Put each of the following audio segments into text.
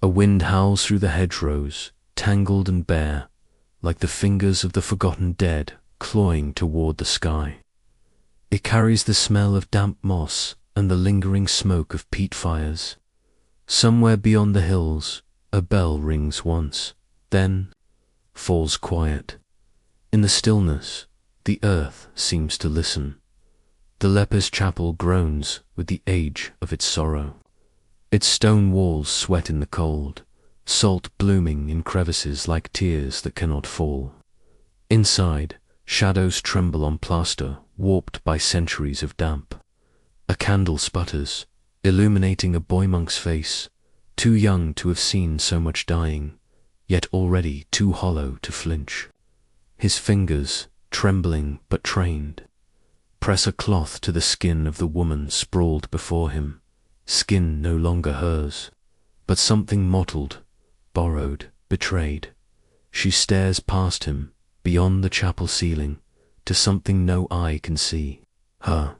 A wind howls through the hedgerows, tangled and bare, like the fingers of the forgotten dead clawing toward the sky. It carries the smell of damp moss and the lingering smoke of peat fires. Somewhere beyond the hills, a bell rings once, then falls quiet. In the stillness, the earth seems to listen. The leper's chapel groans with the age of its sorrow. Its stone walls sweat in the cold, salt blooming in crevices like tears that cannot fall. Inside, shadows tremble on plaster warped by centuries of damp. A candle sputters, illuminating a boy monk's face, too young to have seen so much dying, yet already too hollow to flinch. His fingers, trembling but trained, press a cloth to the skin of the woman sprawled before him, skin no longer hers, but something mottled, borrowed, betrayed. She stares past him, beyond the chapel ceiling, to something no eye can see. Her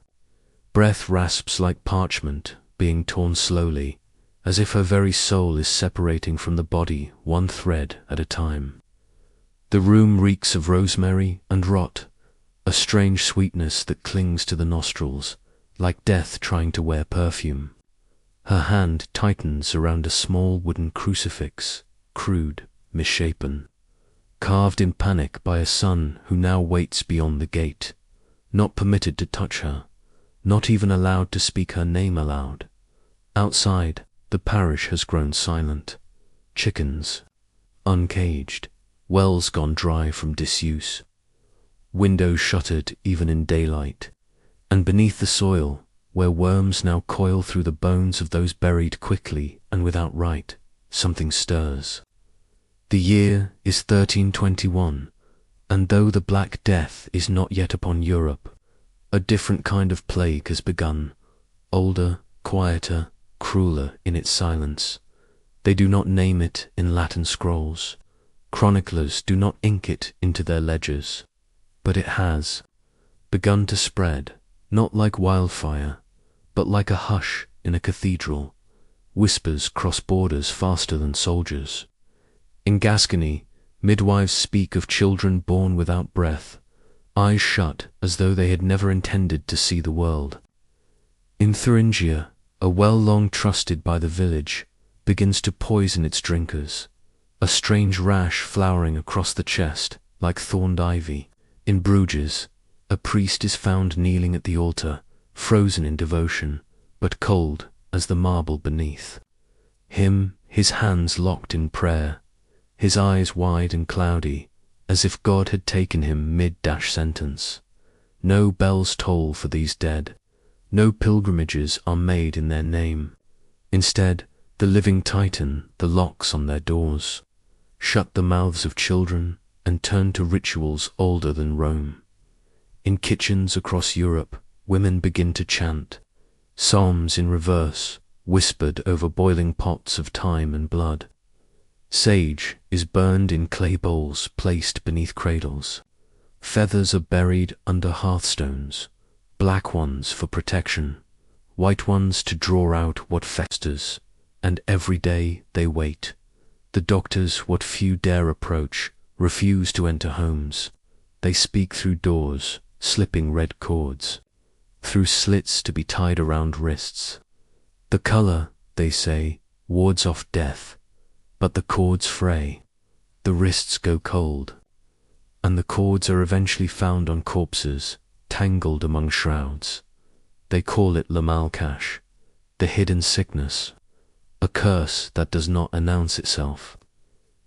breath rasps like parchment being torn slowly, as if her very soul is separating from the body one thread at a time. The room reeks of rosemary and rot, a strange sweetness that clings to the nostrils, like death trying to wear perfume. Her hand tightens around a small wooden crucifix, crude, misshapen, carved in panic by a son who now waits beyond the gate, not permitted to touch her, not even allowed to speak her name aloud. Outside, the parish has grown silent. Chickens, uncaged, wells gone dry from disuse, windows shuttered even in daylight, and beneath the soil, where worms now coil through the bones of those buried quickly and without right, something stirs. The year is 1321, and though the Black Death is not yet upon Europe, a different kind of plague has begun, older, quieter, crueler in its silence. They do not name it in Latin scrolls. Chroniclers do not ink it into their ledgers. But it has begun to spread, not like wildfire, but like a hush in a cathedral. Whispers cross borders faster than soldiers. In Gascony, midwives speak of children born without breath, eyes shut as though they had never intended to see the world. In Thuringia, a well long trusted by the village begins to poison its drinkers, a strange rash flowering across the chest like thorned ivy. In Bruges, a priest is found kneeling at the altar, frozen in devotion, but cold as the marble beneath. Him, his hands locked in prayer, his eyes wide and cloudy, as if God had taken him mid-sentence. No bells toll for these dead. No pilgrimages are made in their name. Instead, the living tighten the locks on their doors, shut the mouths of children, and turn to rituals older than Rome. In kitchens across Europe, women begin to chant, psalms in reverse, whispered over boiling pots of thyme and blood. Sage is burned in clay bowls placed beneath cradles. Feathers are buried under hearthstones, black ones for protection, white ones to draw out what festers, and every day they wait. The doctors, what few dare approach, refuse to enter homes. They speak through doors, slipping red cords, through slits to be tied around wrists. The colour, they say, wards off death, but the cords fray, the wrists go cold, and the cords are eventually found on corpses, tangled among shrouds. They call it le malcache, the hidden sickness, a curse that does not announce itself.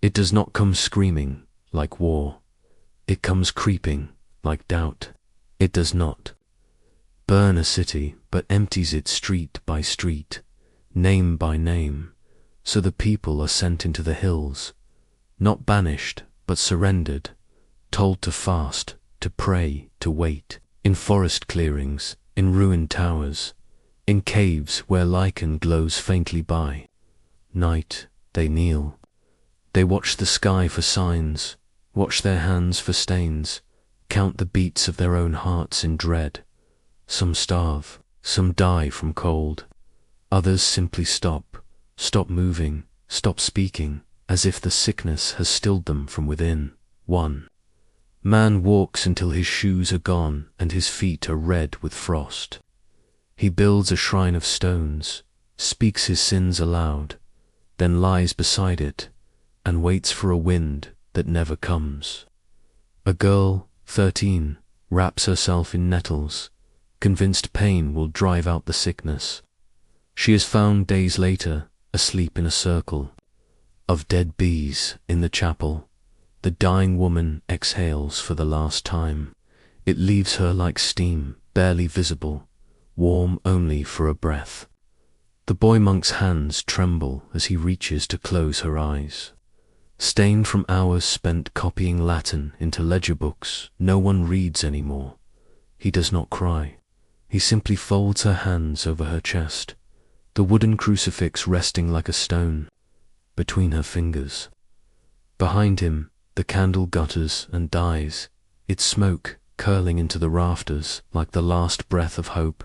It does not come screaming like war. It comes creeping like doubt. It does not burn a city, but empties it street by street, name by name, so the people are sent into the hills, not banished, but surrendered, told to fast, to pray, to wait, in forest clearings, in ruined towers, in caves where lichen glows faintly by. Night, they kneel. They watch the sky for signs, watch their hands for stains, count the beats of their own hearts in dread. Some starve, some die from cold. Others simply stop moving, stop speaking, as if the sickness has stilled them from within. 1. Man walks until his shoes are gone and his feet are red with frost. He builds a shrine of stones, speaks his sins aloud, then lies beside it and waits for a wind that never comes. A girl, 13, wraps herself in nettles, convinced pain will drive out the sickness. She is found days later, asleep in a circle of dead bees in the chapel. The dying woman exhales for the last time. It leaves her like steam, barely visible, warm only for a breath. The boy monk's hands tremble as he reaches to close her eyes. Stained from hours spent copying Latin into ledger books, no one reads anymore. He does not cry. He simply folds her hands over her chest, the wooden crucifix resting like a stone between her fingers. Behind him, the candle gutters and dies, its smoke curling into the rafters like the last breath of hope,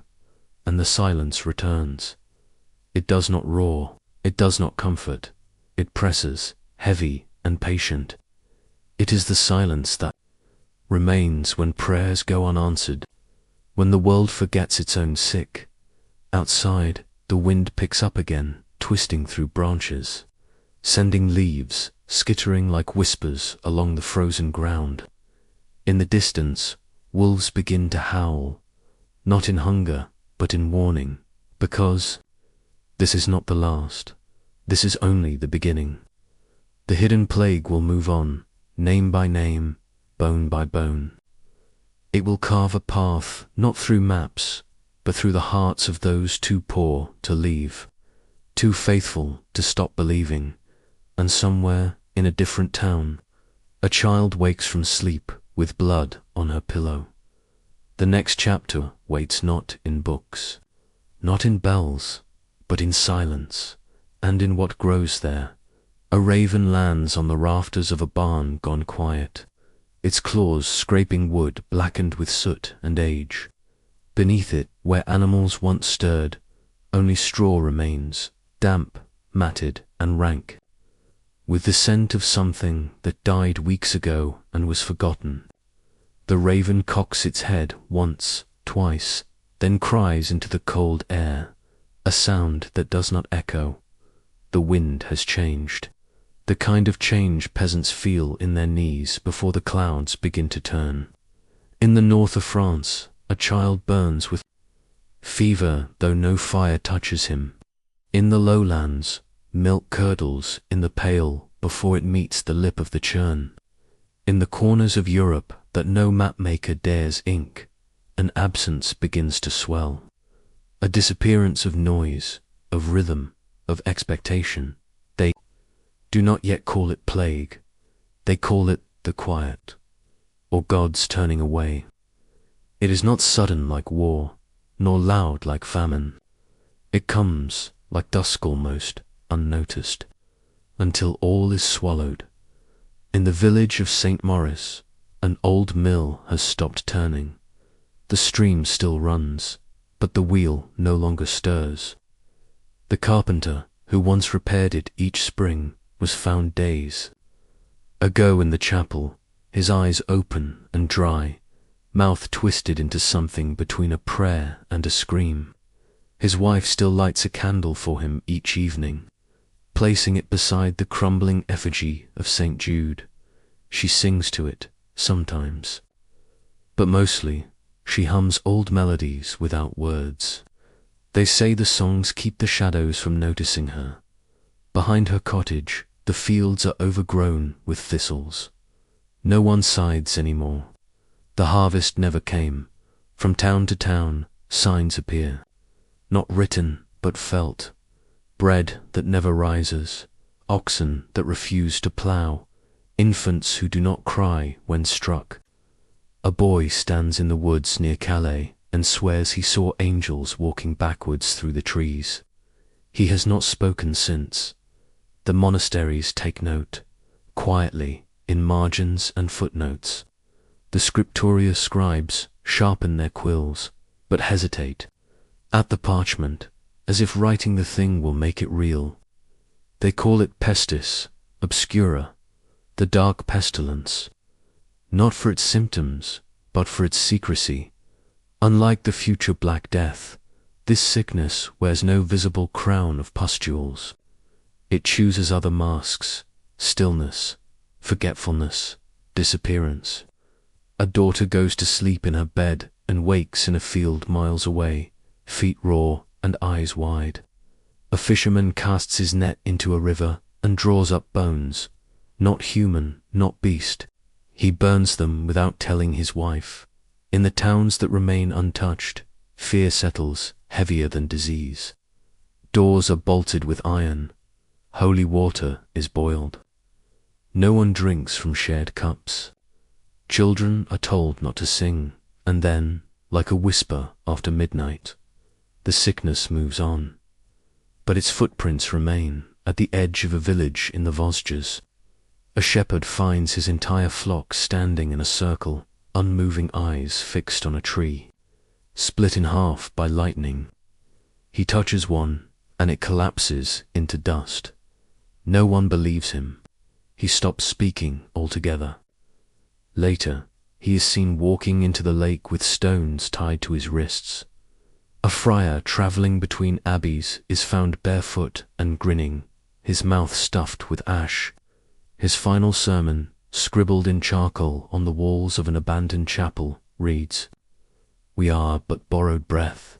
and the silence returns. It does not roar, it does not comfort, it presses, heavy and patient. It is the silence that remains when prayers go unanswered, when the world forgets its own sick. Outside, the wind picks up again, twisting through branches, sending leaves skittering like whispers along the frozen ground. In the distance, wolves begin to howl, not in hunger, but in warning, because this is not the last. This is only the beginning. The hidden plague will move on, name by name, bone by bone. It will carve a path, not through maps, but through the hearts of those too poor to leave, too faithful to stop believing. And somewhere, in a different town, a child wakes from sleep with blood on her pillow. The next chapter waits not in books, not in bells, but in silence, and in what grows there. A raven lands on the rafters of a barn gone quiet, its claws scraping wood blackened with soot and age. Beneath it, where animals once stirred, only straw remains, damp, matted, and rank, with the scent of something that died weeks ago and was forgotten. The raven cocks its head once, twice, then cries into the cold air, a sound that does not echo. The wind has changed, the kind of change peasants feel in their knees before the clouds begin to turn. In the north of France, a child burns with fever though no fire touches him. In the lowlands, milk curdles in the pail before it meets the lip of the churn. In the corners of Europe that no mapmaker dares ink, an absence begins to swell, a disappearance of noise, of rhythm, of expectation. They do not yet call it plague, they call it the quiet, or God's turning away. It is not sudden like war, nor loud like famine. It comes, like dusk almost, unnoticed, until all is swallowed. In the village of St. Maurice, an old mill has stopped turning. The stream still runs, but the wheel no longer stirs. The carpenter, who once repaired it each spring, was found days ago in the chapel, his eyes open and dry, mouth twisted into something between a prayer and a scream. His wife still lights a candle for him each evening, placing it beside the crumbling effigy of St. Jude. She sings to it, sometimes, but mostly she hums old melodies without words. They say the songs keep the shadows from noticing her. Behind her cottage, the fields are overgrown with thistles. No one sides anymore. The harvest never came. From town to town, signs appear, not written but felt. Bread that never rises, oxen that refuse to plough, infants who do not cry when struck. A boy stands in the woods near Calais and swears he saw angels walking backwards through the trees. He has not spoken since. The monasteries take note, quietly, in margins and footnotes. The scriptoria scribes sharpen their quills, but hesitate at the parchment, as if writing the thing will make it real. They call it pestis obscura, the dark pestilence, not for its symptoms, but for its secrecy. Unlike the future Black Death, this sickness wears no visible crown of pustules. It chooses other masks: stillness, forgetfulness, disappearance. A daughter goes to sleep in her bed and wakes in a field miles away, feet raw and eyes wide. A fisherman casts his net into a river and draws up bones, not human, not beast. He burns them without telling his wife. In the towns that remain untouched, fear settles heavier than disease. Doors are bolted with iron. Holy water is boiled. No one drinks from shared cups. Children are told not to sing, and then, like a whisper after midnight, the sickness moves on. But its footprints remain at the edge of a village in the Vosges. A shepherd finds his entire flock standing in a circle, unmoving eyes fixed on a tree, split in half by lightning. He touches one, and it collapses into dust. No one believes him. He stops speaking altogether. Later, he is seen walking into the lake with stones tied to his wrists. A friar travelling between abbeys is found barefoot and grinning, his mouth stuffed with ash. His final sermon, scribbled in charcoal on the walls of an abandoned chapel, reads, "We are but borrowed breath."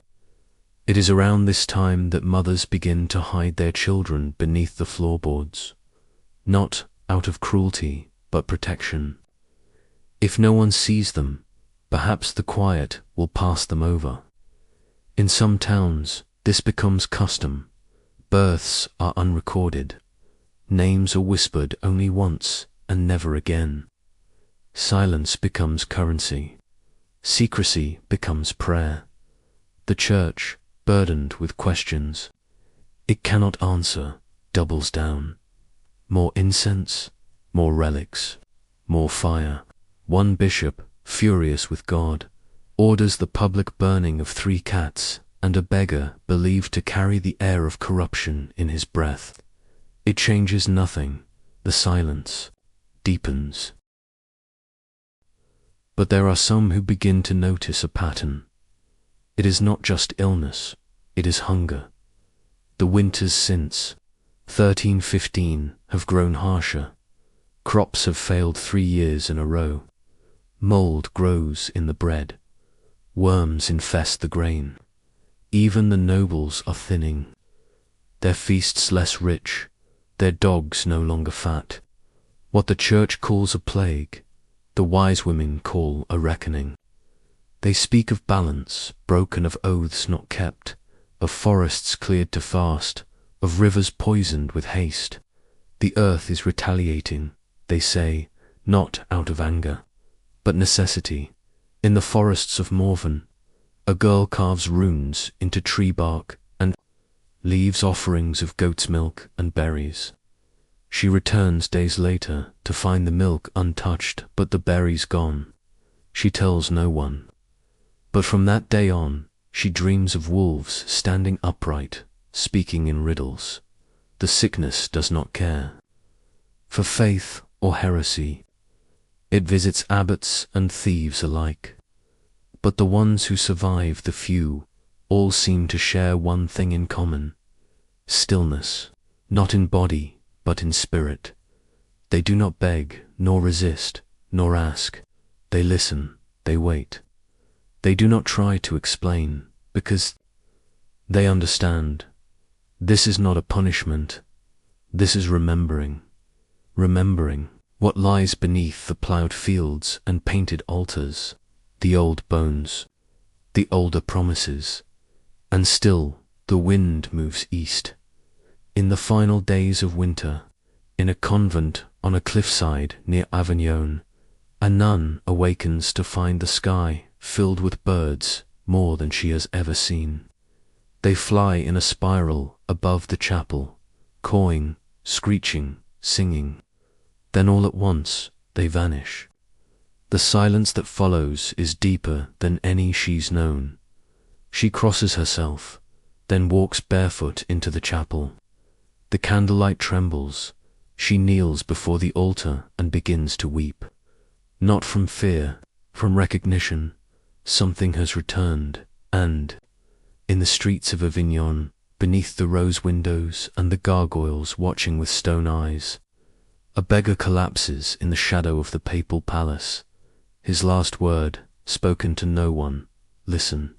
It is around this time that mothers begin to hide their children beneath the floorboards, not out of cruelty, but protection. If no one sees them, perhaps the quiet will pass them over. In some towns, this becomes custom. Births are unrecorded. Names are whispered only once and never again. Silence becomes currency. Secrecy becomes prayer. The church, burdened with questions it cannot answer, doubles down. More incense, more relics, more fire. One bishop, furious with God, orders the public burning of 3 cats and a beggar believed to carry the air of corruption in his breath. It changes nothing. The silence deepens. But there are some who begin to notice a pattern. It is not just illness, it is hunger. The winters since 1315 have grown harsher. Crops have failed 3 years in a row. Mold grows in the bread. Worms infest the grain. Even the nobles are thinning. Their feasts less rich, their dogs no longer fat. What the church calls a plague, the wise women call a reckoning. They speak of balance broken, of oaths not kept, of forests cleared to fast, of rivers poisoned with haste. The earth is retaliating, they say, not out of anger, but necessity. In the forests of Morven, a girl carves runes into tree bark and leaves offerings of goat's milk and berries. She returns days later to find the milk untouched but the berries gone. She tells no one. But from that day on, she dreams of wolves standing upright, speaking in riddles. The sickness does not care for faith or heresy. It visits abbots and thieves alike. But the ones who survive, the few, all seem to share one thing in common: stillness, not in body, but in spirit. They do not beg, nor resist, nor ask. They listen, they wait. They do not try to explain, because they understand. This is not a punishment. This is remembering. Remembering what lies beneath the ploughed fields and painted altars. The old bones, the older promises. And still the wind moves east. In the final days of winter, in a convent on a cliffside near Avignon, a nun awakens to find the sky filled with birds more than she has ever seen. They fly in a spiral above the chapel, cawing, screeching, singing. Then all at once they vanish. The silence that follows is deeper than any she's known. She crosses herself, then walks barefoot into the chapel. The candlelight trembles. She kneels before the altar and begins to weep. Not from fear, from recognition. Something has returned, and, in the streets of Avignon, beneath the rose windows and the gargoyles watching with stone eyes, a beggar collapses in the shadow of the papal palace. His last word, spoken to no one: listen.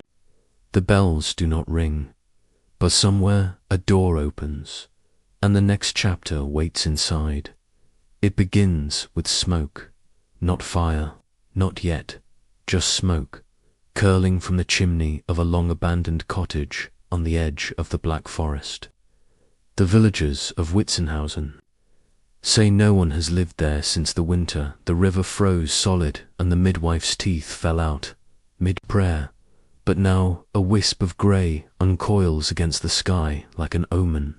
The bells do not ring, but somewhere a door opens, and the next chapter waits inside. It begins with smoke, not fire, not yet, just smoke, curling from the chimney of a long-abandoned cottage on the edge of the Black Forest. The villagers of Witzenhausen say no one has lived there since the winter the river froze solid and the midwife's teeth fell out, mid-prayer, but now a wisp of grey uncoils against the sky like an omen,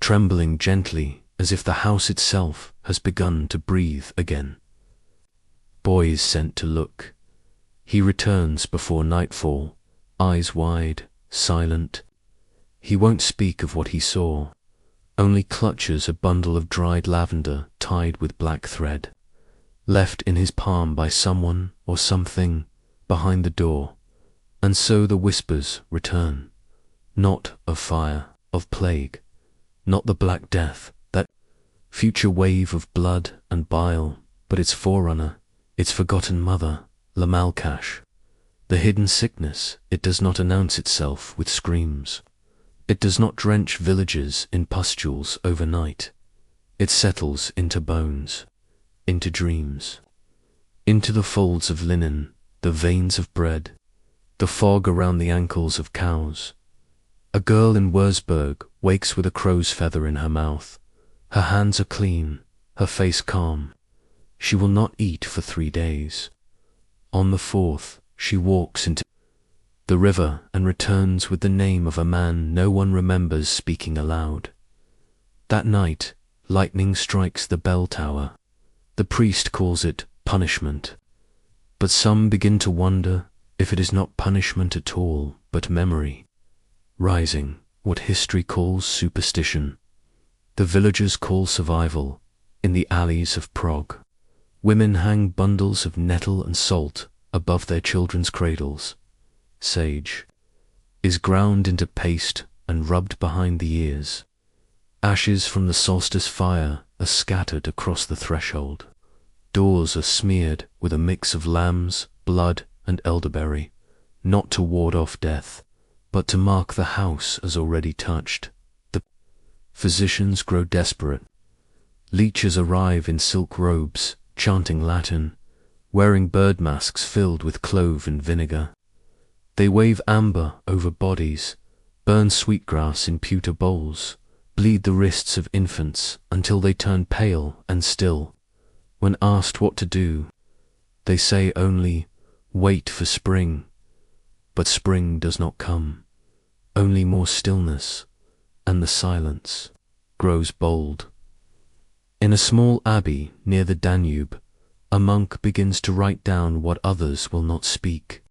trembling gently as if the house itself has begun to breathe again. Boy is sent to look. He returns before nightfall, eyes wide, silent. He won't speak of what he saw, only clutches a bundle of dried lavender tied with black thread, left in his palm by someone or something behind the door. And so the whispers return, not of fire, of plague, not the Black Death, that future wave of blood and bile, but its forerunner, its forgotten mother, Lamalcash. The hidden sickness. It does not announce itself with screams. It does not drench villages in pustules overnight. It settles into bones, into dreams, into the folds of linen, the veins of bread, the fog around the ankles of cows. A girl in Wurzburg wakes with a crow's feather in her mouth. Her hands are clean, her face calm. She will not eat for 3 days. On the 4th, she walks into the river and returns with the name of a man no one remembers speaking aloud. That night, lightning strikes the bell tower. The priest calls it punishment, but some begin to wonder if it is not punishment at all, but memory, rising, what history calls superstition. The villagers call survival. In the alleys of Prague, women hang bundles of nettle and salt above their children's cradles. Sage is ground into paste and rubbed behind the ears. Ashes from the solstice fire are scattered across the threshold. Doors are smeared with a mix of lamb's blood and elderberry, not to ward off death, but to mark the house as already touched. The physicians grow desperate. Leeches arrive in silk robes, chanting Latin, wearing bird masks filled with clove and vinegar. They wave amber over bodies, burn sweetgrass in pewter bowls, bleed the wrists of infants until they turn pale and still. When asked what to do, they say only, wait for spring. But spring does not come, only more stillness, and the silence grows bold. In a small abbey near the Danube, a monk begins to write down what others will not speak.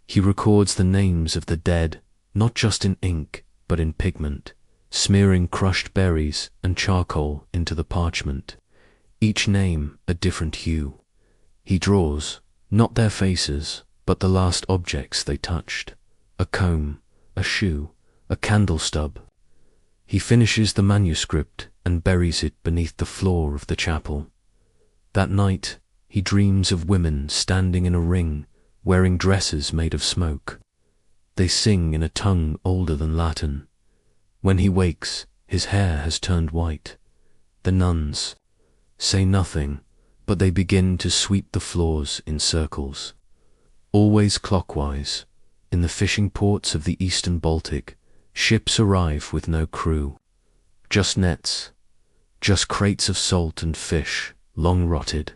He records the names of the dead, not just in ink, but in pigment, smearing crushed berries and charcoal into the parchment, each name a different hue. He draws, not their faces, but the last objects they touched: a comb, a shoe, a candle stub. He finishes the manuscript and buries it beneath the floor of the chapel. That night, he dreams of women standing in a ring, wearing dresses made of smoke. They sing in a tongue older than Latin. When he wakes, his hair has turned white. The nuns say nothing, but they begin to sweep the floors in circles. Always clockwise, in the fishing ports of the eastern Baltic, ships arrive with no crew. Just nets, just crates of salt and fish, long rotted.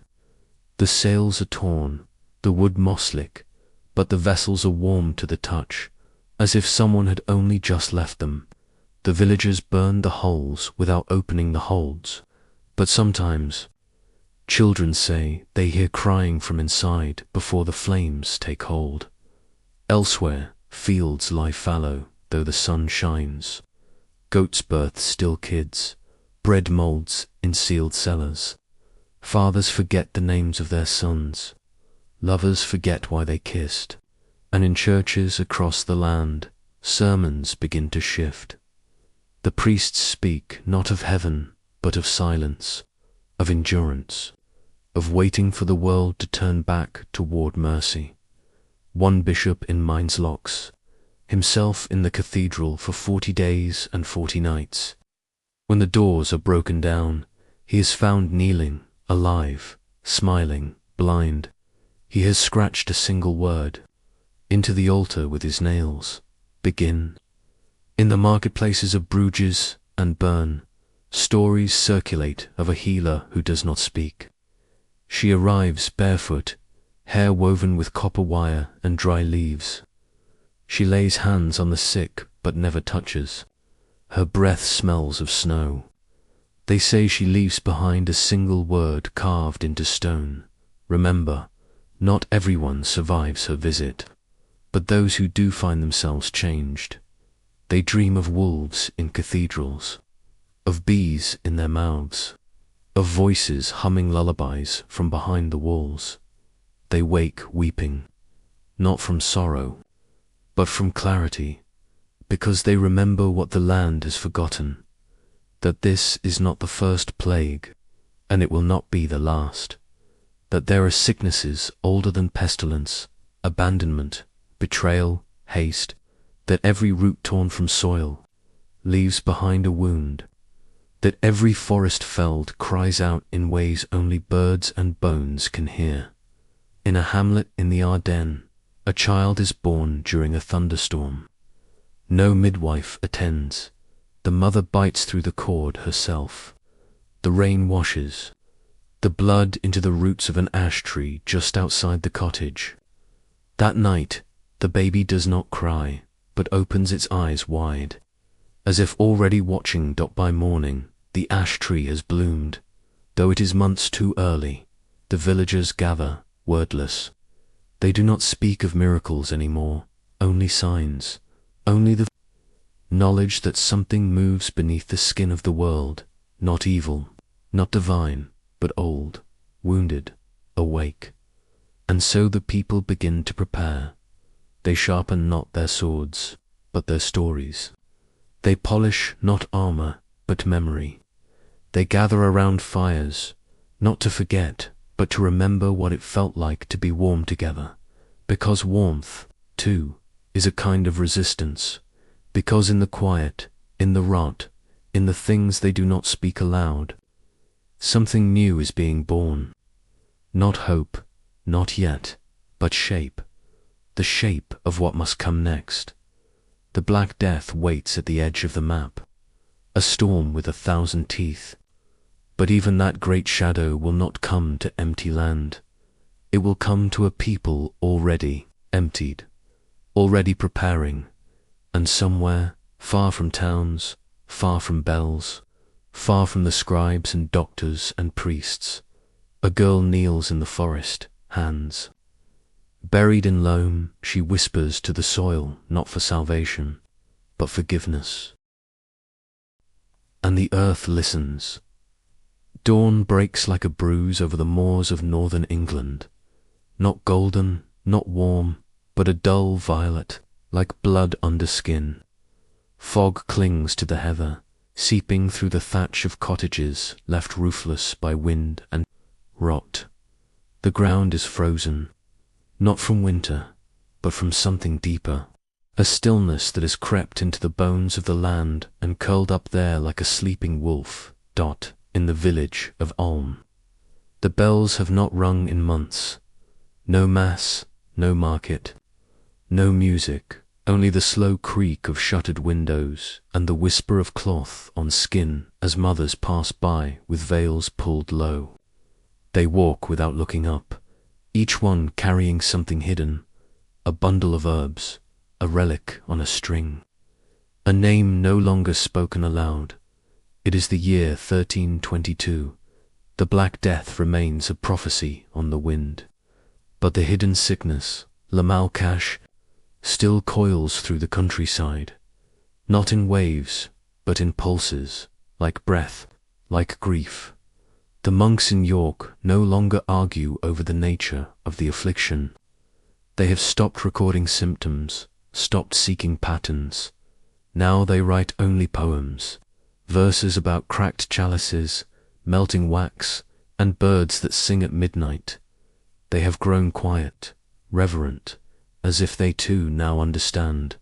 The sails are torn, the wood moss-lick, but the vessels are warm to the touch, as if someone had only just left them. The villagers burn the hulls without opening the holds, but sometimes children say they hear crying from inside before the flames take hold. Elsewhere, fields lie fallow, though the sun shines. Goats birth still kids, bread molds in sealed cellars. Fathers forget the names of their sons. Lovers forget why they kissed. And in churches across the land, sermons begin to shift. The priests speak not of heaven, but of silence, of endurance, of waiting for the world to turn back toward mercy. One bishop in Mainz locks himself in the cathedral for 40 days and 40 nights. When the doors are broken down, he is found kneeling, alive, smiling, blind. He has scratched a single word into the altar with his nails. Begin. In the marketplaces of Bruges and Bern, stories circulate of a healer who does not speak. She arrives barefoot, hair woven with copper wire and dry leaves. She lays hands on the sick but never touches. Her breath smells of snow. They say she leaves behind a single word carved into stone. Remember, not everyone survives her visit, but those who do find themselves changed. They dream of wolves in cathedrals, of bees in their mouths, of voices humming lullabies from behind the walls. They wake weeping, not from sorrow, but from clarity, because they remember what the land has forgotten, that this is not the first plague, and it will not be the last, that there are sicknesses older than pestilence, abandonment, betrayal, haste, that every root torn from soil leaves behind a wound, that every forest felled cries out in ways only birds and bones can hear. In a hamlet in the Ardennes, a child is born during a thunderstorm. No midwife attends. The mother bites through the cord herself. The rain washes the blood into the roots of an ash tree just outside the cottage. That night, the baby does not cry, but opens its eyes wide, as if already watching. By morning, the ash tree has bloomed. Though it is months too early, the villagers gather, wordless. They do not speak of miracles anymore, only signs, only the knowledge that something moves beneath the skin of the world, not evil, not divine, but old, wounded, awake. And so the people begin to prepare. They sharpen not their swords, but their stories. They polish not armor, but memory. They gather around fires, not to forget, but to remember what it felt like to be warm together, because warmth, too, is a kind of resistance, because in the quiet, in the rot, in the things they do not speak aloud, something new is being born. Not hope, not yet, but shape, the shape of what must come next. The Black Death waits at the edge of the map, a storm with 1,000 teeth. But even that great shadow will not come to empty land. It will come to a people already emptied, already preparing, and somewhere, far from towns, far from bells, far from the scribes and doctors and priests, a girl kneels in the forest, hands buried in loam. She whispers to the soil, not for salvation, but forgiveness. And the earth listens. Dawn breaks like a bruise over the moors of northern England, not golden, not warm, but a dull violet, like blood under skin. Fog clings to the heather, seeping through the thatch of cottages left roofless by wind and rot. The ground is frozen, not from winter, but from something deeper, a stillness that has crept into the bones of the land and curled up there like a sleeping wolf. In the village of Ulm, the bells have not rung in months. No mass, no market, no music, only the slow creak of shuttered windows and the whisper of cloth on skin as mothers pass by with veils pulled low. They walk without looking up, each one carrying something hidden, a bundle of herbs, a relic on a string, a name no longer spoken aloud. It is the year 1322. The Black Death remains a prophecy on the wind. But the hidden sickness, La Malcache, still coils through the countryside, not in waves, but in pulses, like breath, like grief. The monks in York no longer argue over the nature of the affliction. They have stopped recording symptoms, stopped seeking patterns. Now they write only poems, verses about cracked chalices, melting wax, and birds that sing at midnight. They have grown quiet, reverent, as if they too now understand.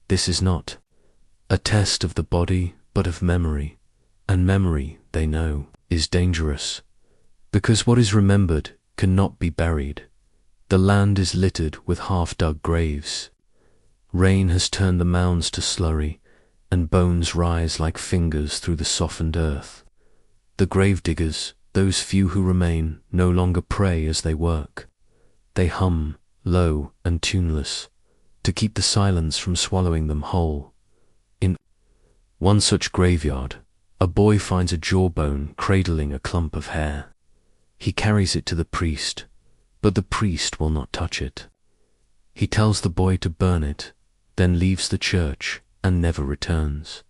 This is not a test of the body, but of memory, and memory, they know, is dangerous, because what is remembered cannot be buried. The land is littered with half-dug graves. Rain has turned the mounds to slurry, and bones rise like fingers through the softened earth. The grave diggers, those few who remain, no longer pray as they work. They hum, low and tuneless, to keep the silence from swallowing them whole. In one such graveyard, a boy finds a jawbone cradling a clump of hair. He carries it to the priest, but the priest will not touch it. He tells the boy to burn it, then leaves the church and never returns.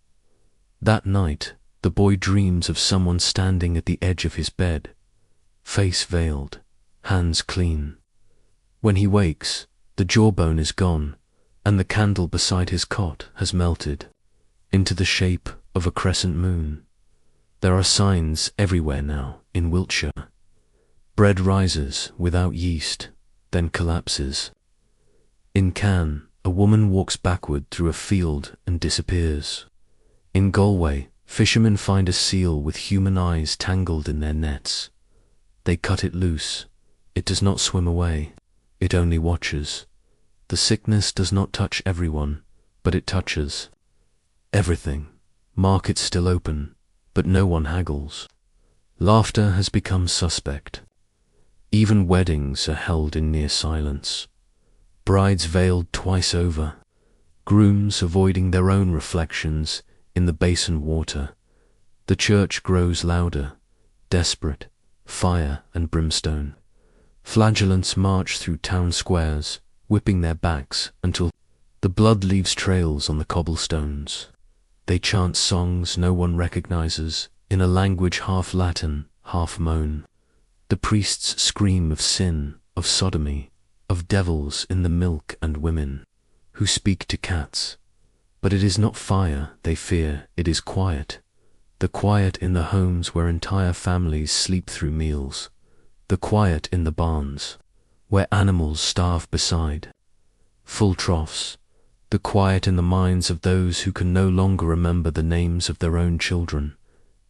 That night, the boy dreams of someone standing at the edge of his bed, face veiled, hands clean. When he wakes, the jawbone is gone, and the candle beside his cot has melted into the shape of a crescent moon. There are signs everywhere now in Wiltshire. Bread rises without yeast, then collapses. In Cannes, a woman walks backward through a field and disappears. In Galway, fishermen find a seal with human eyes tangled in their nets. They cut it loose. It does not swim away. It only watches. The sickness does not touch everyone, but it touches everything. Markets still open, but no one haggles. Laughter has become suspect. Even weddings are held in near silence. Brides veiled twice over, grooms avoiding their own reflections in the basin water. The church grows louder, desperate, fire and brimstone. Flagellants march through town squares, whipping their backs until the blood leaves trails on the cobblestones. They chant songs no one recognizes, in a language half Latin, half moan. The priests scream of sin, of sodomy, of devils in the milk and women, who speak to cats. But it is not fire they fear, it is quiet. The quiet in the homes where entire families sleep through meals. The quiet in the barns, where animals starve beside full troughs. The quiet in the minds of those who can no longer remember the names of their own children.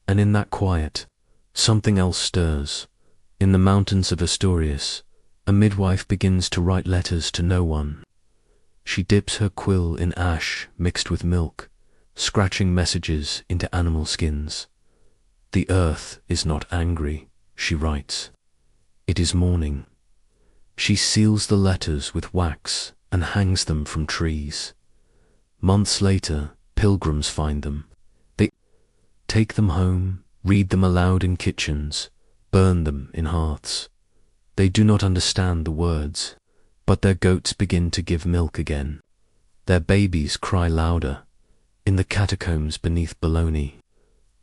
And in that quiet, something else stirs. In the mountains of Asturias, a midwife begins to write letters to no one. She dips her quill in ash mixed with milk, scratching messages into animal skins. The earth is not angry, she writes. It is mourning. She seals the letters with wax and hangs them from trees. Months later, pilgrims find them. They take them home, read them aloud in kitchens, burn them in hearths. They do not understand the words, but their goats begin to give milk again. Their babies cry louder. In the catacombs beneath Bologna,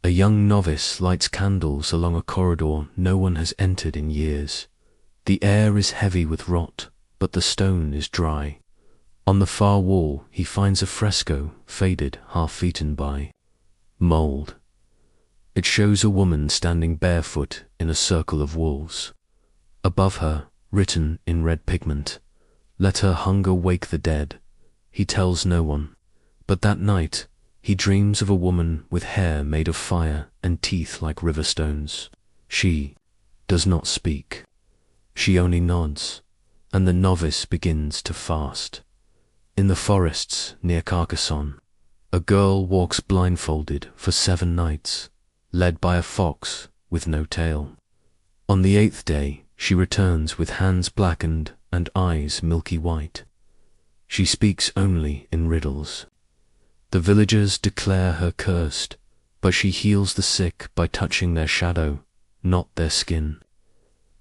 a young novice lights candles along a corridor no one has entered in years. The air is heavy with rot, but the stone is dry. On the far wall he finds a fresco, faded, half-eaten by mold. It shows a woman standing barefoot in a circle of wolves. Above her, written in red pigment, "Let her hunger wake the dead." He tells no one, but that night he dreams of a woman with hair made of fire and teeth like river stones. She does not speak. She only nods, and the novice begins to fast. In the forests near Carcassonne, a girl walks blindfolded for 7 nights, led by a fox with no tail. On the 8th day, she returns with hands blackened and eyes milky white. She speaks only in riddles. The villagers declare her cursed, but she heals the sick by touching their shadow, not their skin.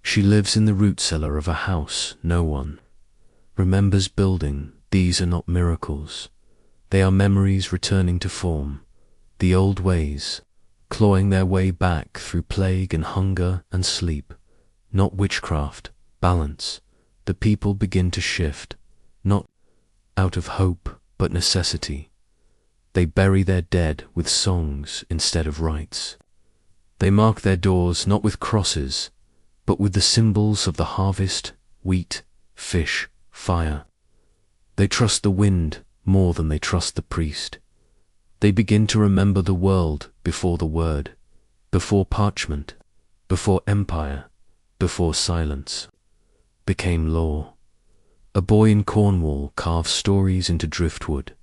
She lives in the root cellar of a house no one remembers building. These are not miracles. They are memories returning to form, the old ways, clawing their way back through plague and hunger and sleep. Not witchcraft, balance. The people begin to shift, not out of hope, but necessity. They bury their dead with songs instead of rites. They mark their doors not with crosses, but with the symbols of the harvest, wheat, fish, fire. They trust the wind more than they trust the priest. They begin to remember the world before the word, before parchment, before empire, before silence became law. A boy in Cornwall carves stories into driftwood,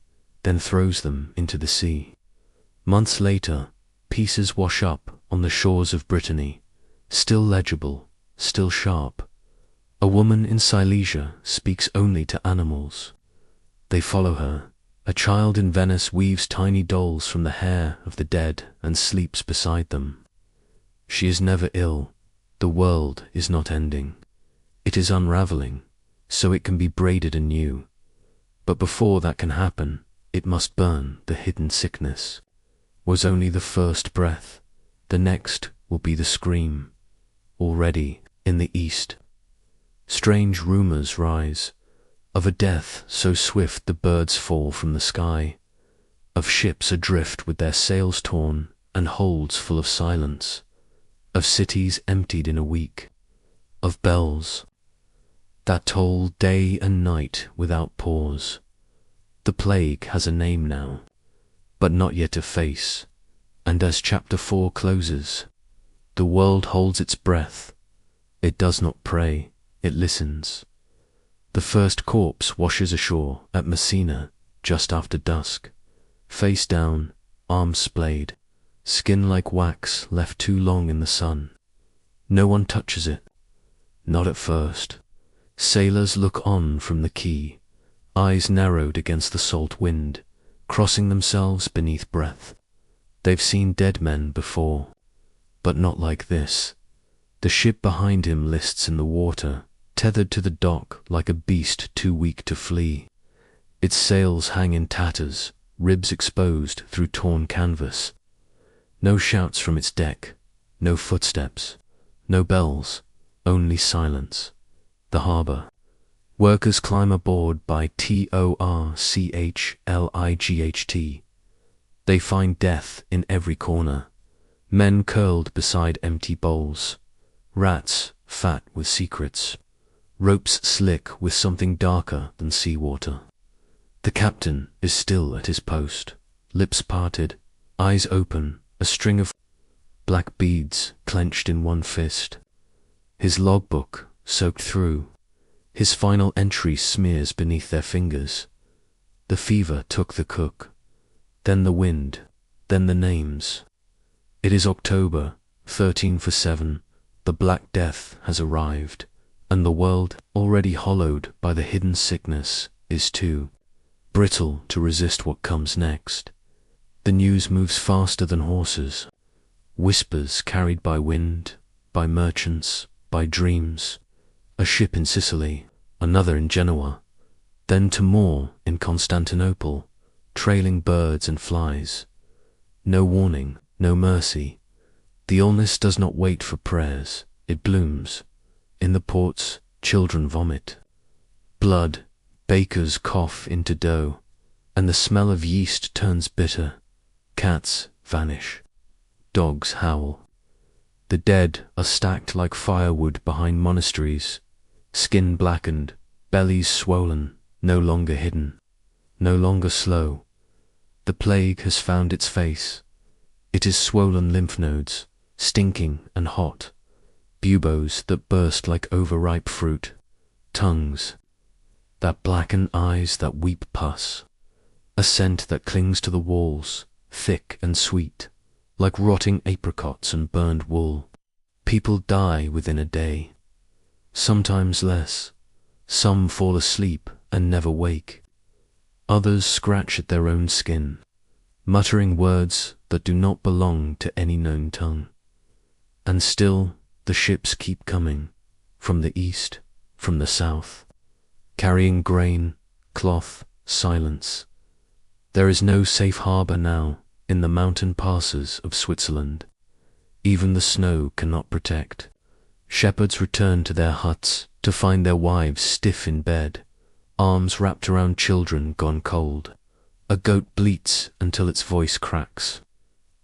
then throws them into the sea. Months later, pieces wash up on the shores of Brittany, still legible, still sharp. A woman in Silesia speaks only to animals. They follow her. A child in Venice weaves tiny dolls from the hair of the dead and sleeps beside them. She is never ill. The world is not ending. It is unraveling, so it can be braided anew. But before that can happen, it must burn the hidden sickness. Was only the first breath. The next will be the scream. Already in the east, strange rumors rise of a death so swift the birds fall from the sky, of ships adrift with their sails torn and holds full of silence, of cities emptied in a week, of bells that toll day and night without pause. The plague has a name now, but not yet a face, and as chapter 4 closes, the world holds its breath. It does not pray, it listens. The first corpse washes ashore at Messina just after dusk, face down, arms splayed, skin like wax left too long in the sun. No one touches it, not at first. Sailors look on from the quay, eyes narrowed against the salt wind, crossing themselves beneath breath. They've seen dead men before, but not like this. The ship behind him lists in the water, tethered to the dock like a beast too weak to flee. Its sails hang in tatters, ribs exposed through torn canvas. No shouts from its deck, no footsteps, no bells, only silence. The harbour. Workers climb aboard by torchlight. They find death in every corner. Men curled beside empty bowls. Rats fat with secrets. Ropes slick with something darker than seawater. The captain is still at his post, lips parted, eyes open, a string of black beads clenched in one fist. His logbook soaked through. His final entry smears beneath their fingers. The fever took the cook, then the wind, then the names. It is October, 13 for 7. The Black Death has arrived, and the world, already hollowed by the hidden sickness, is too brittle to resist what comes next. The news moves faster than horses. Whispers carried by wind, by merchants, by dreams. A ship in Sicily, another in Genoa, then to more in Constantinople, trailing birds and flies. No warning, no mercy. The illness does not wait for prayers, it blooms. In the ports, children vomit. Blood, bakers cough into dough, and the smell of yeast turns bitter. Cats vanish. Dogs howl. The dead are stacked like firewood behind monasteries, skin blackened, bellies swollen, no longer hidden, no longer slow. The plague has found its face. It is swollen lymph nodes, stinking and hot, buboes that burst like overripe fruit, tongues that blacken eyes that weep pus, a scent that clings to the walls, thick and sweet, like rotting apricots and burned wool. People die within a day, sometimes less. Some fall asleep and never wake. Others scratch at their own skin, muttering words that do not belong to any known tongue. And still the ships keep coming, from the east, from the south, carrying grain, cloth, silence. There is no safe harbour now, in the mountain passes of Switzerland. Even the snow cannot protect. Shepherds return to their huts to find their wives stiff in bed, arms wrapped around children gone cold. A goat bleats until its voice cracks.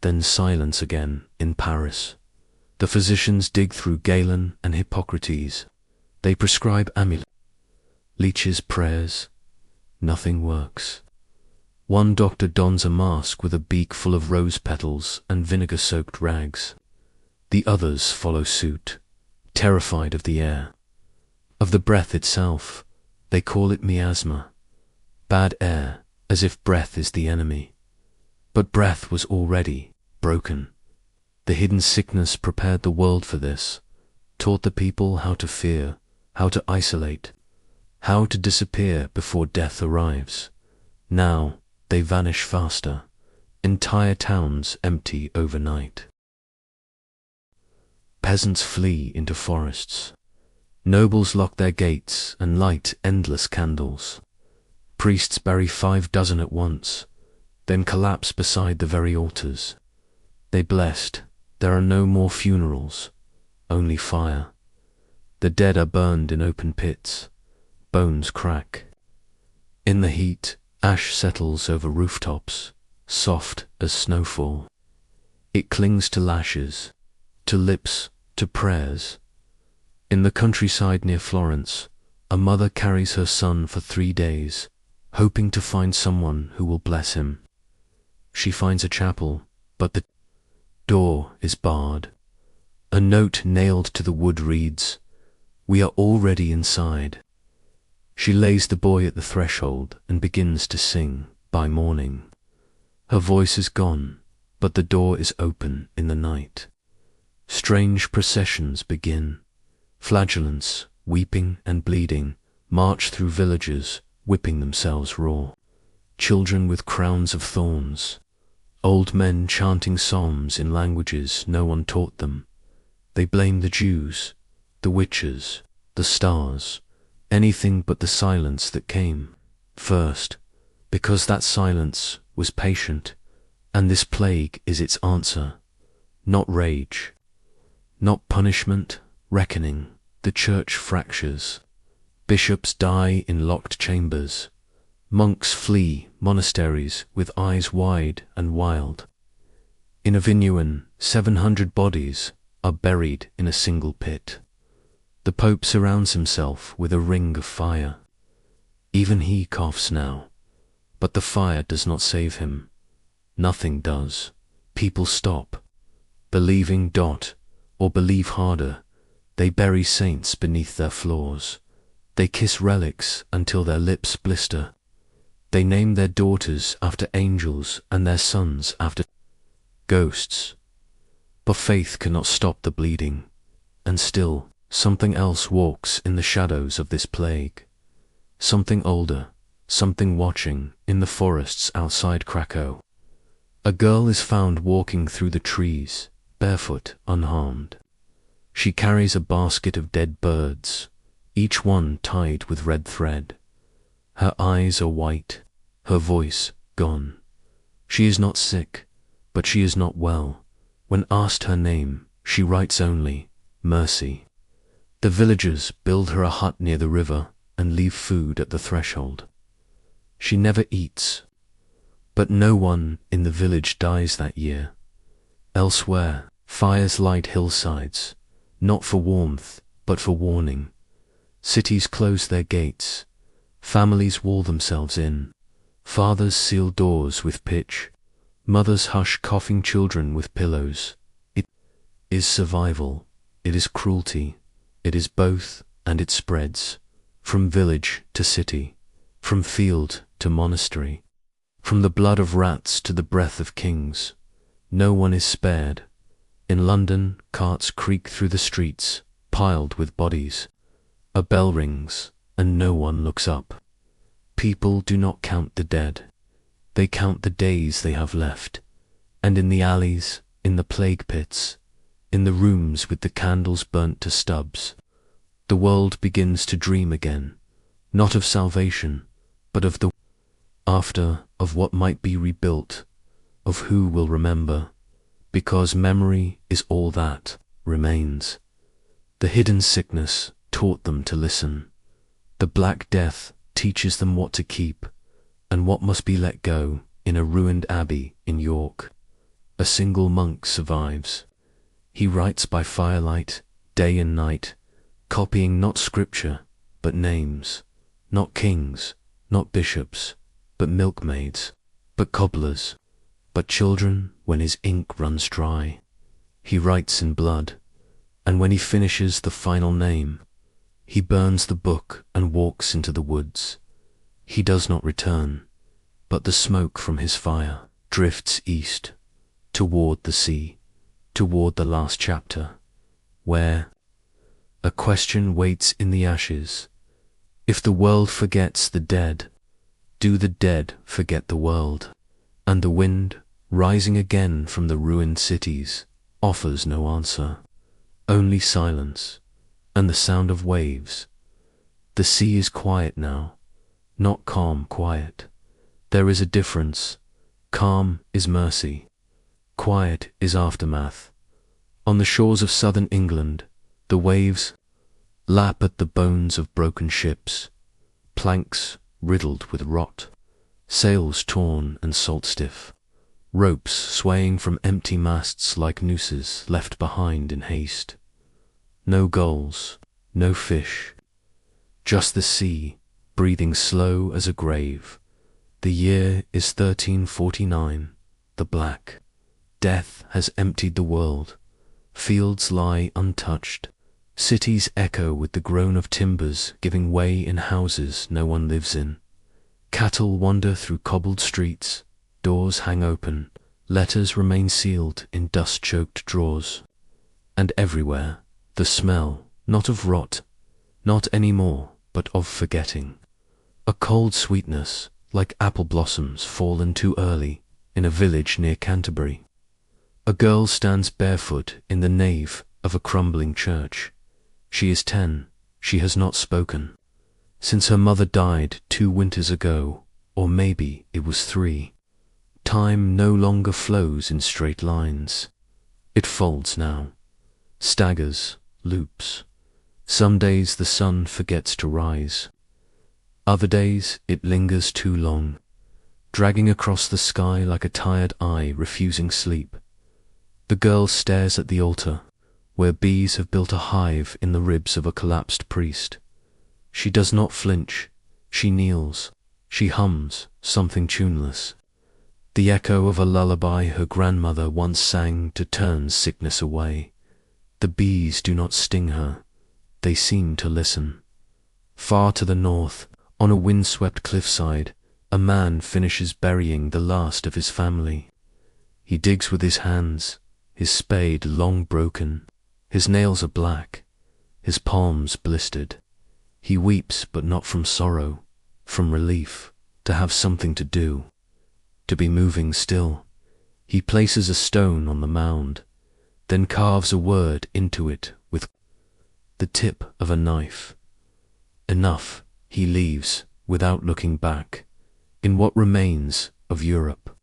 Then silence again in Paris. The physicians dig through Galen and Hippocrates. They prescribe amulets, leeches, prayers. Nothing works. One doctor dons a mask with a beak full of rose petals and vinegar-soaked rags. The others follow suit, terrified of the air, of the breath itself. They call it miasma, bad air, as if breath is the enemy. But breath was already broken. The hidden sickness prepared the world for this, taught the people how to fear, how to isolate, how to disappear before death arrives. Now they vanish faster. Entire towns empty overnight. Peasants flee into forests. Nobles lock their gates and light endless candles. Priests bury 5 dozen at once, then collapse beside the very altars. They blessed. There are no more funerals, only fire. The dead are burned in open pits. Bones crack. In the heat, ash settles over rooftops, soft as snowfall. It clings to lashes, to lips, to prayers. In the countryside near Florence, a mother carries her son for 3 days, hoping to find someone who will bless him. She finds a chapel, but the door is barred. A note nailed to the wood reads, "We are already inside." She lays the boy at the threshold and begins to sing by morning. Her voice is gone, but the door is open in the night. Strange processions begin. Flagellants, weeping and bleeding, march through villages, whipping themselves raw. Children with crowns of thorns. Old men chanting psalms in languages no one taught them. They blame the Jews, the witches, the stars, anything but the silence that came first, because that silence was patient, and this plague is its answer. Not rage, not punishment, reckoning. The church fractures. Bishops die in locked chambers. Monks flee monasteries with eyes wide and wild. In Avignon, 700 bodies are buried in a single pit. The Pope surrounds himself with a ring of fire. Even he coughs now, but the fire does not save him. Nothing does. People stop, believing or believe harder. They bury saints beneath their floors. They kiss relics until their lips blister. They name their daughters after angels and their sons after ghosts. But faith cannot stop the bleeding, and still something else walks in the shadows of this plague. Something older, something watching in the forests outside Krakow. A girl is found walking through the trees, barefoot, unharmed. She carries a basket of dead birds, each one tied with red thread. Her eyes are white, her voice gone. She is not sick, but she is not well. When asked her name, she writes only, "Mercy." The villagers build her a hut near the river and leave food at the threshold. She never eats, but no one in the village dies that year. Elsewhere, fires light hillsides, not for warmth, but for warning. Cities close their gates. Families wall themselves in. Fathers seal doors with pitch. Mothers hush coughing children with pillows. It is survival. It is cruelty. It is both, and it spreads. From village to city. From field to monastery. From the blood of rats to the breath of kings. No one is spared. In London, carts creak through the streets, piled with bodies. A bell rings, and no one looks up. People do not count the dead. They count the days they have left. And in the alleys, in the plague pits, in the rooms with the candles burnt to stubs, the world begins to dream again, not of salvation, but of the after, of what might be rebuilt, of who will remember, because memory is all that remains. The hidden sickness taught them to listen. The Black Death teaches them what to keep and what must be let go. In a ruined abbey in York, a single monk survives. He writes by firelight, day and night, copying not scripture, but names, not kings, not bishops, but milkmaids, but cobblers, but children. When his ink runs dry, he writes in blood, and when he finishes the final name, he burns the book and walks into the woods. He does not return, but the smoke from his fire drifts east, toward the sea, toward the last chapter, where a question waits in the ashes. If the world forgets the dead, do the dead forget the world? And the wind, rising again from the ruined cities, offers no answer, only silence and the sound of waves. The sea is quiet now, not calm quiet. There is a difference. Calm is mercy. Quiet is aftermath. On the shores of southern England, the waves lap at the bones of broken ships, planks riddled with rot, sails torn and salt-stiff, ropes swaying from empty masts like nooses left behind in haste. No gulls, no fish, just the sea, breathing slow as a grave. The year is 1349. The Black Death has emptied the world. Fields lie untouched. Cities echo with the groan of timbers giving way in houses no one lives in. Cattle wander through cobbled streets. Doors hang open. Letters remain sealed in dust-choked drawers. And everywhere, the smell, not of rot, not any more, but of forgetting. A cold sweetness, like apple blossoms fallen too early in a village near Canterbury. A girl stands barefoot in the nave of a crumbling church. She is 10. She has not spoken since her mother died 2 winters ago, or maybe it was 3. Time no longer flows in straight lines. It folds now, staggers, loops. Some days the sun forgets to rise. Other days it lingers too long, dragging across the sky like a tired eye refusing sleep. The girl stares at the altar, where bees have built a hive in the ribs of a collapsed priest. She does not flinch. She kneels. She hums something tuneless, the echo of a lullaby her grandmother once sang to turn sickness away. The bees do not sting her. They seem to listen. Far to the north, on a windswept cliffside, a man finishes burying the last of his family. He digs with his hands, his spade long broken. His nails are black, his palms blistered. He weeps, but not from sorrow, from relief, to have something to do, to be moving still. He places a stone on the mound, then carves a word into it with the tip of a knife. Enough. He leaves, without looking back, in what remains of Europe.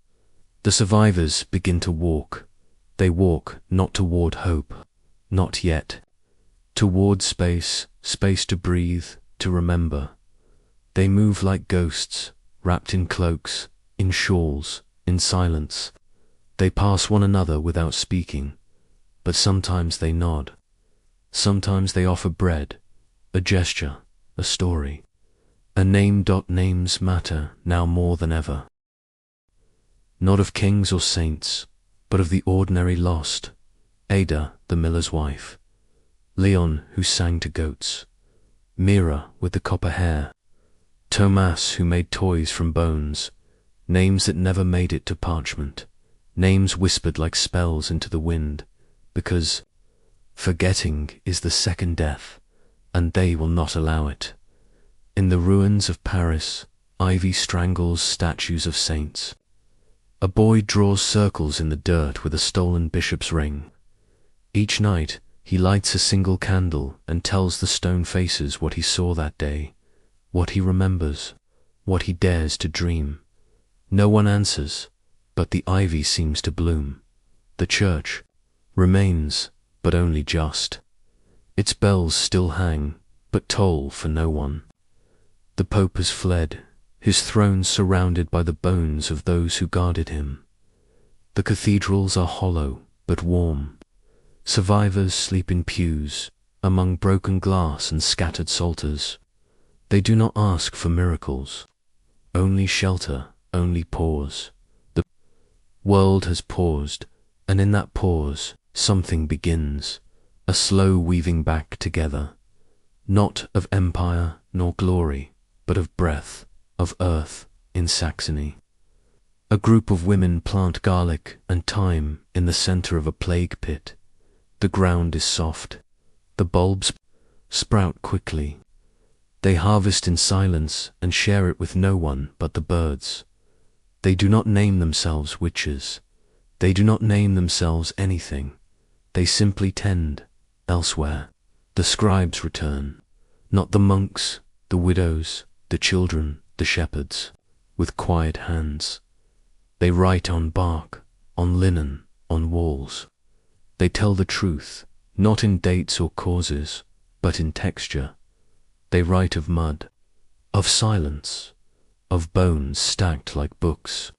The survivors begin to walk. They walk not toward hope, not yet. Toward space, space to breathe, to remember. They move like ghosts, wrapped in cloaks, in shawls, in silence. They pass one another without speaking, but sometimes they nod. Sometimes they offer bread, a gesture, a story. A name. Names matter now more than ever. Not of kings or saints, but of the ordinary lost. Ada, the miller's wife. Leon, who sang to goats. Mira, with the copper hair. Thomas, who made toys from bones. Names that never made it to parchment. Names whispered like spells into the wind, because forgetting is the second death, and they will not allow it. In the ruins of Paris, ivy strangles statues of saints. A boy draws circles in the dirt with a stolen bishop's ring. Each night he lights a single candle and tells the stone faces what he saw that day, what he remembers, what he dares to dream. No one answers. but the ivy seems to bloom. The church remains, but only just. Its bells still hang, but toll for no one. The Pope has fled, his throne surrounded by the bones of those who guarded him. The cathedrals are hollow, but warm. Survivors sleep in pews, among broken glass and scattered psalters. They do not ask for miracles, only shelter, only pause. The world has paused, and in that pause something begins, a slow weaving back together, not of empire nor glory, but of breath, of earth in Saxony. A group of women plant garlic and thyme in the center of a plague pit. The ground is soft. The bulbs sprout quickly. They harvest in silence and share it with no one but the birds. They do not name themselves witches. They do not name themselves anything. They simply tend elsewhere. The scribes return, not the monks, the widows, the children, the shepherds, with quiet hands. They write on bark, on linen, on walls. They tell the truth, not in dates or causes, but in texture. They write of mud, of silence, of bones stacked like books,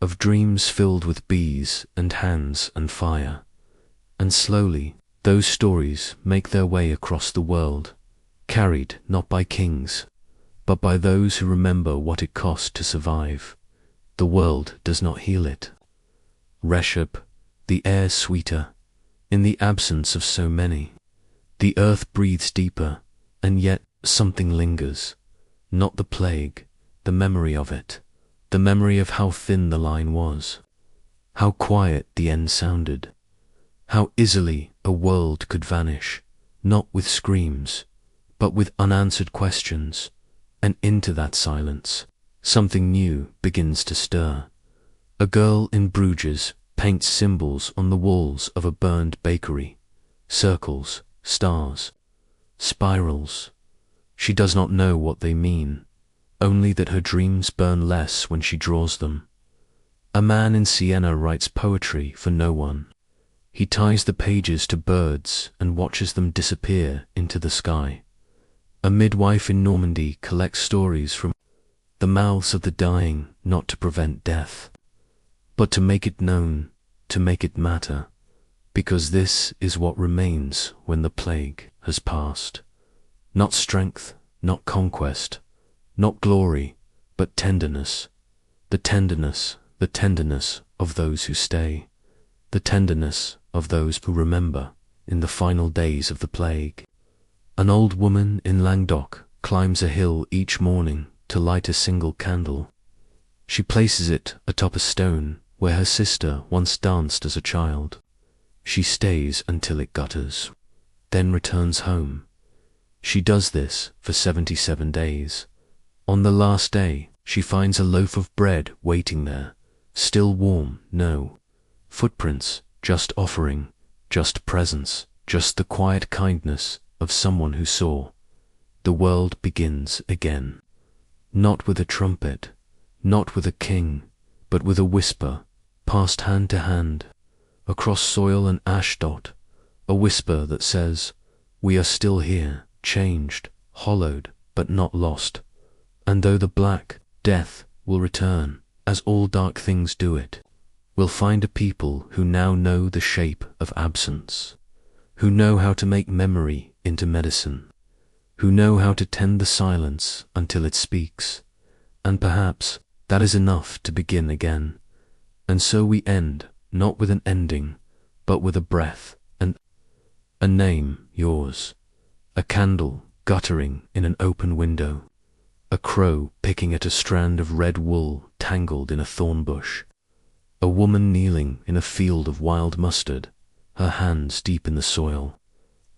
of dreams filled with bees and hands and fire. And slowly, those stories make their way across the world, carried not by kings, but by those who remember what it cost to survive. The world does not heal it. Reshep, the air sweeter, in the absence of so many. The earth breathes deeper, and yet something lingers. Not the plague, the memory of it, the memory of how thin the line was, how quiet the end sounded, how easily a world could vanish, not with screams, but with unanswered questions. And into that silence, something new begins to stir. A girl in Bruges paints symbols on the walls of a burned bakery. Circles, stars, spirals. She does not know what they mean, only that her dreams burn less when she draws them. A man in Siena writes poetry for no one. He ties the pages to birds and watches them disappear into the sky. A midwife in Normandy collects stories from the mouths of the dying, not to prevent death, but to make it known, to make it matter, because this is what remains when the plague has passed. Not strength, not conquest, not glory, but tenderness. The tenderness of those who stay, the tenderness of those who remember in the final days of the plague. An old woman in Languedoc climbs a hill each morning to light a single candle. She places it atop a stone where her sister once danced as a child. She stays until it gutters, then returns home. She does this for 77 days. On the last day, she finds a loaf of bread waiting there, still warm, no footprints, just offering, just presence, just the quiet kindness of someone who saw. The world begins again. Not with a trumpet, not with a king, but with a whisper, passed hand to hand, across soil and ashdot, a whisper that says, we are still here, changed, hollowed, but not lost. And though the black death will return, as all dark things do it, we'll find a people who now know the shape of absence, who know how to make memory into medicine, who know how to tend the silence until it speaks. And perhaps that is enough to begin again. And so we end, not with an ending, but with a breath, and a name, yours, a candle guttering in an open window, a crow picking at a strand of red wool tangled in a thorn bush, a woman kneeling in a field of wild mustard, her hands deep in the soil,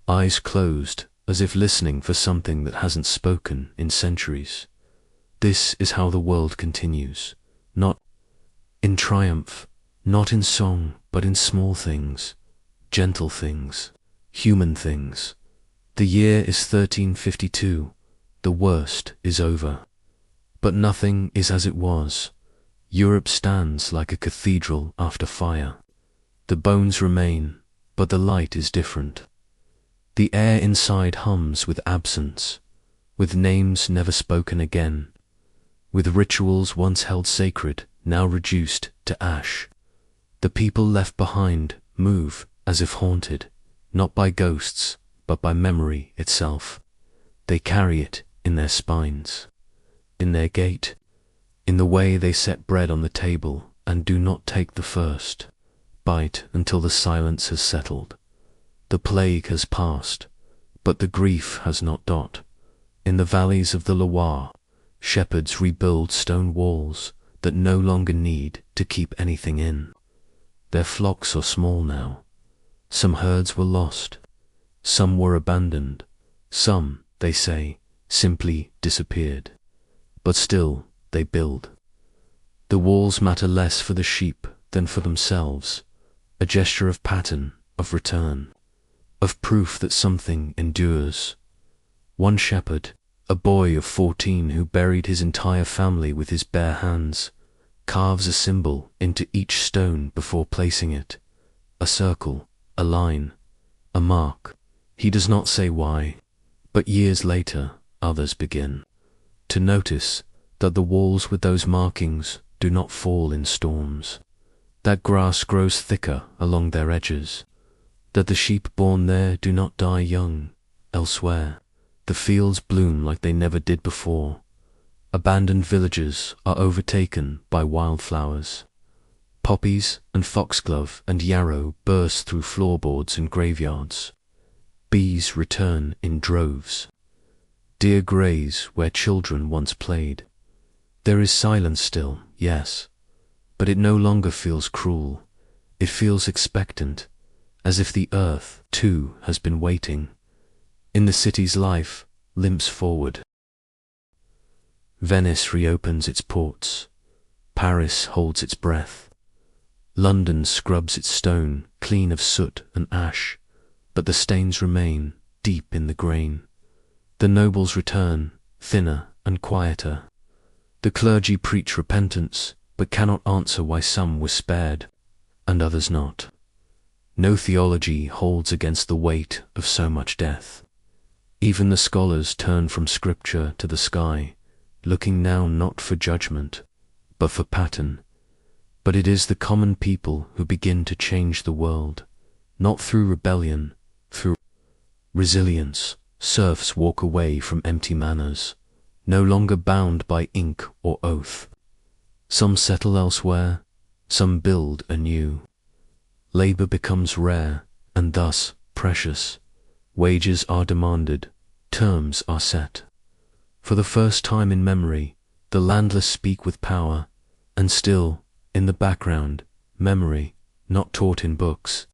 eyes closed as if listening for something that hasn't spoken in centuries. This is how the world continues, not in triumph, not in song, but in small things, gentle things, human things. The year is 1352, the worst is over. But nothing is as it was. Europe stands like a cathedral after fire. The bones remain, but the light is different. The air inside hums with absence, with names never spoken again, with rituals once held sacred, now reduced to ash. The people left behind move as if haunted, not by ghosts, but by memory itself. They carry it in their spines, in their gait, in the way they set bread on the table and do not take the first bite until the silence has settled. The plague has passed, but the grief has not dot. In the valleys of the Loire, shepherds rebuild stone walls that no longer need to keep anything in. Their flocks are small now. Some herds were lost. Some were abandoned. Some, they say, simply disappeared. But still, they build. The walls matter less for the sheep than for themselves, a gesture of pattern, of return, of proof that something endures. One shepherd, a boy of 14 who buried his entire family with his bare hands, carves a symbol into each stone before placing it, a circle, a line, a mark. He does not say why, but years later others begin to notice that the walls with those markings do not fall in storms, that grass grows thicker along their edges, that the sheep born there do not die young. Elsewhere, the fields bloom like they never did before. Abandoned villages are overtaken by wildflowers. Poppies and foxglove and yarrow burst through floorboards and graveyards. Bees return in droves. Deer graze where children once played. There is silence still, yes, but it no longer feels cruel. It feels expectant, as if the earth, too, has been waiting. In the city's life, limps forward. Venice reopens its ports. Paris holds its breath. London scrubs its stone clean of soot and ash, but the stains remain deep in the grain. The nobles return, thinner and quieter. The clergy preach repentance, but cannot answer why some were spared, and others not. No theology holds against the weight of so much death. Even the scholars turn from scripture to the sky, looking now not for judgment, but for pattern. But it is the common people who begin to change the world, not through rebellion, through resilience. Serfs walk away from empty manors, no longer bound by ink or oath. Some settle elsewhere, some build anew. Labor becomes rare, and thus precious. Wages are demanded, terms are set. For the first time in memory, the landless speak with power, and still, in the background, memory, not taught in books.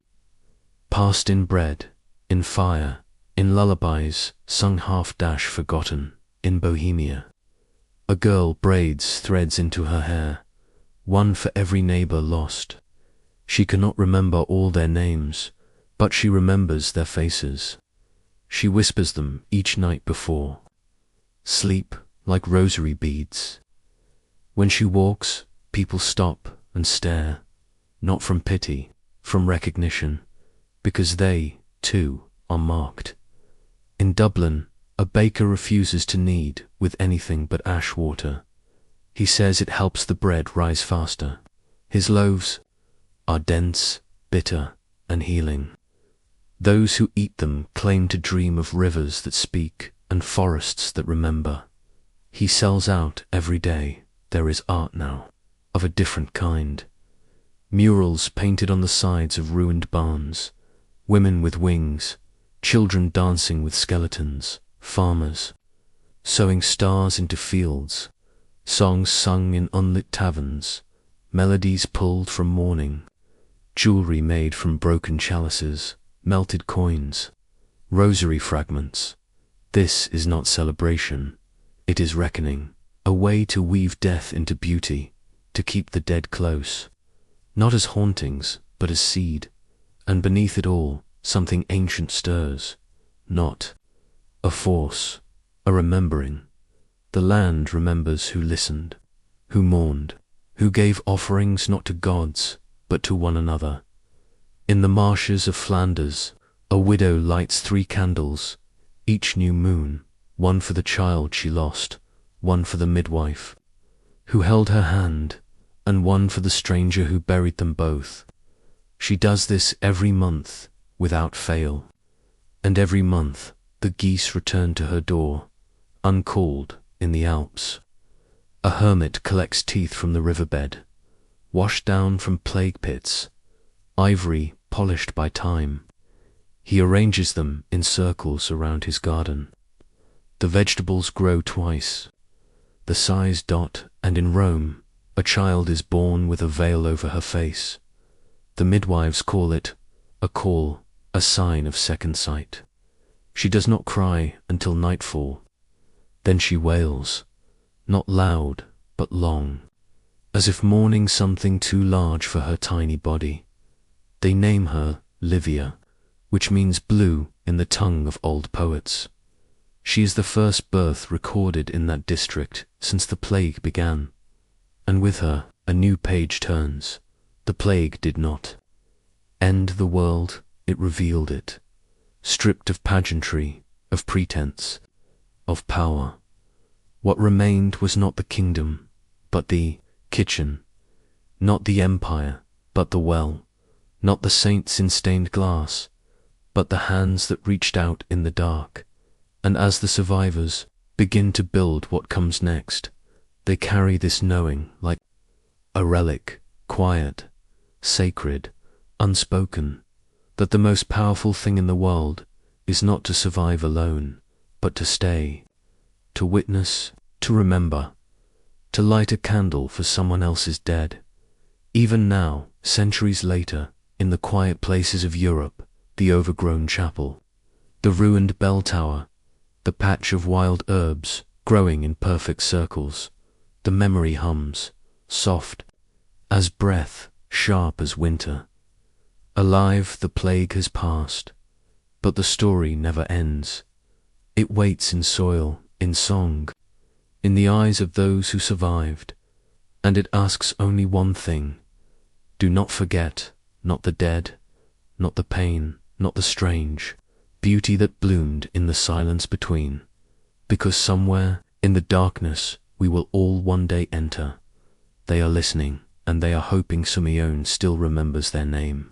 Passed in bread, in fire, in lullabies, sung half-dash forgotten, in Bohemia. A girl braids threads into her hair, one for every neighbor lost. She cannot remember all their names, but she remembers their faces. She whispers them each night before. Sleep like rosary beads. When she walks, people stop and stare, not from pity, from recognition, because they, too, are marked. In Dublin, a baker refuses to knead with anything but ash water. He says it helps the bread rise faster. His loaves are dense, bitter, and healing. Those who eat them claim to dream of rivers that speak and forests that remember. He sells out every day. There is art now, of a different kind. Murals painted on the sides of ruined barns, women with wings, children dancing with skeletons, farmers sewing stars into fields, songs sung in unlit taverns, melodies pulled from mourning, jewelry made from broken chalices, melted coins, rosary fragments. This is not celebration, it is reckoning, a way to weave death into beauty, to keep the dead close, not as hauntings, but as seed, and beneath it all, something ancient stirs, not a force, a remembering. The land remembers who listened, who mourned, who gave offerings not to gods, but to one another. In the marshes of Flanders, a widow lights 3 candles, each new moon, one for the child she lost, one for the midwife who held her hand, and one for the stranger who buried them both. She does this every month, without fail, and every month the geese return to her door, uncalled, in the Alps. A hermit collects teeth from the riverbed, washed down from plague pits, ivory polished by time. He arranges them in circles around his garden. The vegetables grow twice, the size dot, and in Rome, a child is born with a veil over her face. The midwives call it a call, a sign of second sight. She does not cry until nightfall. Then she wails, not loud, but long, as if mourning something too large for her tiny body. They name her Livia, which means blue in the tongue of old poets. She is the first birth recorded in that district since the plague began, and with her a new page turns. The plague did not end the world, it revealed it, stripped of pageantry, of pretense, of power. What remained was not the kingdom, but the kitchen, not the empire, but the well, not the saints in stained glass, but the hands that reached out in the dark. And as the survivors begin to build what comes next, they carry this knowing like a relic, quiet, sacred, unspoken, that the most powerful thing in the world is not to survive alone, but to stay, to witness, to remember, to light a candle for someone else's dead. Even now, centuries later, in the quiet places of Europe, the overgrown chapel, the ruined bell tower, the patch of wild herbs growing in perfect circles, the memory hums, soft as breath, sharp as winter. Alive, the plague has passed, but the story never ends. It waits in soil, in song, in the eyes of those who survived, and it asks only one thing: do not forget, not the dead, not the pain, not the strange beauty that bloomed in the silence between, because somewhere in the darkness we will all one day enter. They are listening, and they are hoping Simeone still remembers their name.